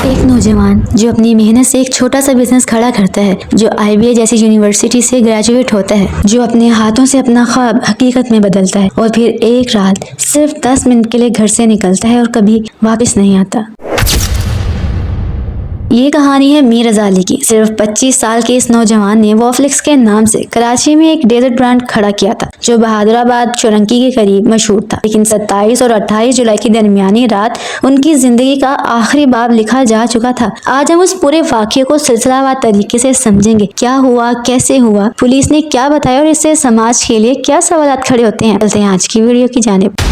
ایک نوجوان جو اپنی محنت سے ایک چھوٹا سا بزنس کھڑا کرتا ہے، جو IBA جیسی یونیورسٹی سے گریجویٹ ہوتا ہے، جو اپنے ہاتھوں سے اپنا خواب حقیقت میں بدلتا ہے اور پھر ایک رات صرف 10 منٹ کے لیے گھر سے نکلتا ہے اور کبھی واپس نہیں آتا۔ یہ کہانی ہے میر رضا علی کی۔ صرف 25 سال کے اس نوجوان نے وافلکس کے نام سے کراچی میں ایک ڈیزرٹ برانڈ کھڑا کیا تھا جو بہادر آباد چورنکی کے قریب مشہور تھا، لیکن 27 اور 28 جولائی کی درمیانی رات ان کی زندگی کا آخری باب لکھا جا چکا تھا۔ آج ہم اس پورے واقعے کو سلسلہ وار طریقے سے سمجھیں گے، کیا ہوا، کیسے ہوا، پولیس نے کیا بتایا اور اس سے سماج کے لیے کیا سوالات کھڑے ہوتے ہیں۔ چلتے ہیں آج کی ویڈیو کی جانب۔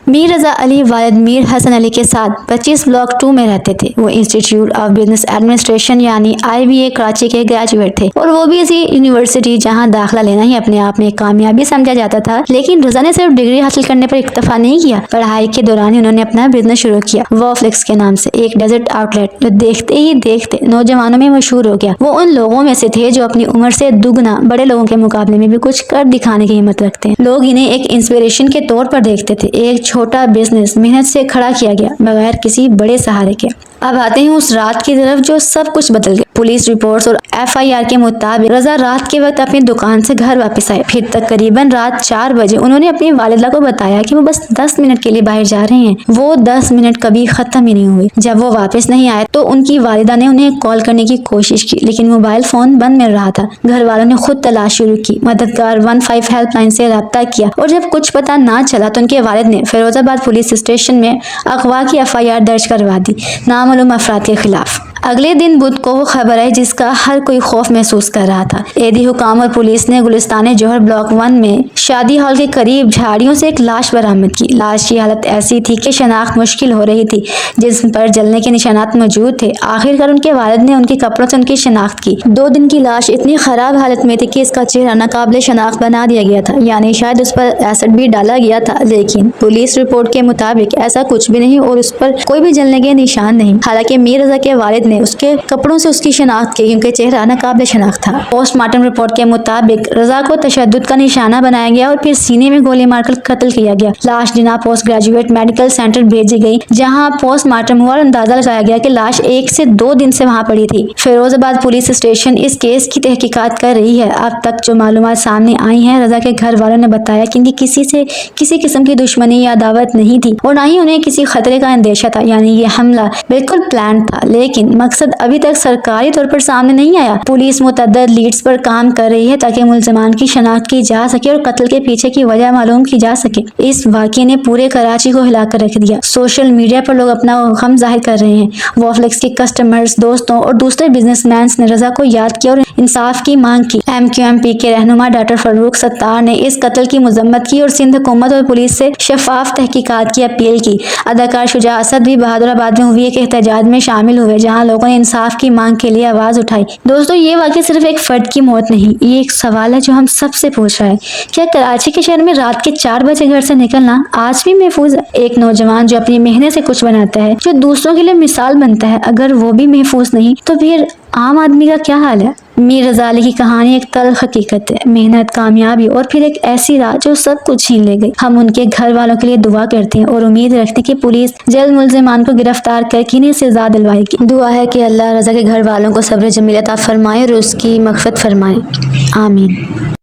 میر رضا علی والد میر حسن علی کے ساتھ 25 بلاک 2 میں رہتے تھے۔ وہ انسٹیٹیوٹ آف بزنس ایڈمنسٹریشن یعنی IBA کراچی کے گریجویٹ تھے، اور وہ بھی ایسی یونیورسٹی جہاں داخلہ لینا ہی اپنے آپ میں کامیابی سمجھا جاتا تھا۔ لیکن رضا نے صرف ڈگری حاصل کرنے پر اکتفا نہیں کیا، پڑھائی کے دوران ہی انہوں نے اپنا بزنس شروع کیا، وافلکس کے نام سے، ایک ڈیزرٹ آؤٹ لیٹ جو دیکھتے ہی دیکھتے نوجوانوں میں مشہور ہو گیا۔ وہ ان لوگوں میں سے تھے جو اپنی عمر سے دگنا بڑے لوگوں کے مقابلے میں بھی کچھ کر دکھانے کی ہمت رکھتے ہیں۔ لوگ انہیں ایک انسپریشن کے طور پر دیکھتے تھے۔ ایک چھوٹا بزنس محنت سے کھڑا کیا گیا بغیر کسی بڑے سہارے کے۔ اب آتے ہیں اس رات کی طرف جو سب کچھ بدل گیا۔ پولیس رپورٹس اور FIR کے مطابق رضا رات کے وقت اپنی دکان سے گھر واپس آئے۔ پھر تقریباً رات 4 بجے انہوں نے اپنی والدہ کو بتایا کہ وہ بس 10 منٹ کے لیے باہر جا رہے ہیں۔ وہ 10 منٹ کبھی ختم ہی نہیں ہوئے۔ جب وہ واپس نہیں آئے تو ان کی والدہ نے انہیں کال کرنے کی کوشش کی، لیکن موبائل فون بند مل رہا تھا۔ گھر والوں نے خود تلاش شروع کی، مددگار 15 ہیلپ لائن سے رابطہ کیا، اور جب کچھ پتہ نہ چلا تو ان کے والد نے فیروز آباد پولیس اسٹیشن میں اغوا کی FIR درج کروا دی نامعلوم افراد کے خلاف۔ اگلے دن بدھ کو وہ خبر آئی جس کا ہر کوئی خوف محسوس کر رہا تھا۔ عیدی حکام اور پولیس نے گلستان جوہر بلاک 1 میں شادی ہال کے قریب جھاڑیوں سے ایک لاش برآمد کی۔ لاش کی حالت ایسی تھی کہ شناخت مشکل ہو رہی تھی، جسم پر جلنے کے نشانات موجود تھے۔ آخرکار ان کے والد نے ان کے کپڑوں سے ان کی شناخت کی۔ 2 دن کی لاش اتنی خراب حالت میں تھی کہ اس کا چہرہ ناقابل شناخت بنا دیا گیا تھا، یعنی شاید اس پر ایسڈ بھی ڈالا گیا تھا، لیکن پولیس رپورٹ کے مطابق ایسا کچھ بھی نہیں اور اس پر کوئی بھی جلنے کے نشان نہیں۔ حالانکہ میر رضا کے والد نے اس کے کپڑوں سے اس کی شناخت کی کیونکہ چہرہ ناقابل شناخت تھا۔ پوسٹ مارٹم رپورٹ کے مطابق رضا کو تشدد کا نشانہ بنایا گیا اور پھر سینے میں گولی مار کر قتل کیا گیا۔ لاش جناح پوسٹ گریجویٹ میڈیکل سینٹر بھیجی گئی، جہاں پوسٹ مارٹم ہوا اور اندازہ لگایا گیا کہ لاش 1 سے 2 دن سے وہاں پڑی تھی۔ فیروز آباد پولیس اسٹیشن اس کیس کی تحقیقات کر رہی ہے۔ اب تک جو معلومات سامنے آئی ہیں، رضا کے گھر والوں نے بتایا کہ ان کی کسی سے کسی قسم کی دشمنی یا عداوت نہیں تھی اور نہ ہی انہیں کسی خطرے کا اندیشہ تھا، یعنی یہ حملہ بالکل پلان تھا، لیکن مقصد ابھی تک سرکاری طور پر سامنے نہیں آیا۔ پولیس متعدد لیڈز پر کام کر رہی ہے تاکہ ملزمان کی شناخت کی جا سکے اور قتل کے پیچھے کی وجہ معلوم کی جا سکے۔ اس واقعے نے پورے کراچی کو ہلا کر رکھ دیا۔ سوشل میڈیا پر لوگ اپنا غم ظاہر کر رہے ہیں۔ وافلکس کے کسٹمرز، دوستوں اور دوسرے بزنس مینز نے رضا کو یاد کیا اور انصاف کی مانگ کی۔ MQMP کے رہنما ڈاکٹر فاروق ستار نے اس قتل کی مذمت کی اور سندھ حکومت اور پولیس سے شفاف تحقیقات کی اپیل کی۔ اداکار شجاع اسد بھی بہادر آباد میں ہوئی ایک احتجاج میں شامل ہوئے، جہاں لوگوں نے انصاف کی مانگ کے لیے آواز اٹھائی۔ دوستو، یہ واقعہ صرف ایک فرد کی موت نہیں، یہ ایک سوال ہے جو ہم سب سے پوچھ رہا ہے: کیا کراچی کے شہر میں رات کے 4 بجے گھر سے نکلنا آج بھی محفوظ ہے؟ ایک نوجوان جو اپنی محنت سے کچھ بناتا ہے، جو دوسروں کے لیے مثال بنتا ہے، اگر وہ بھی محفوظ نہیں تو پھر عام آدمی کا کیا حال ہے؟ میر رضا علی کی کہانی ایک تلخ حقیقت ہے، محنت، کامیابی اور پھر ایک ایسی رات جو سب کچھ چھین لے گئی۔ ہم ان کے گھر والوں کے لیے دعا کرتے ہیں اور امید رکھتے ہیں کہ پولیس جلد ملزمان کو گرفتار کر کے انہیں سزا دلوائے گی۔ دعا ہے کہ اللہ رضا کے گھر والوں کو صبر جمیل عطا فرمائے اور اس کی مغفرت فرمائے، آمین۔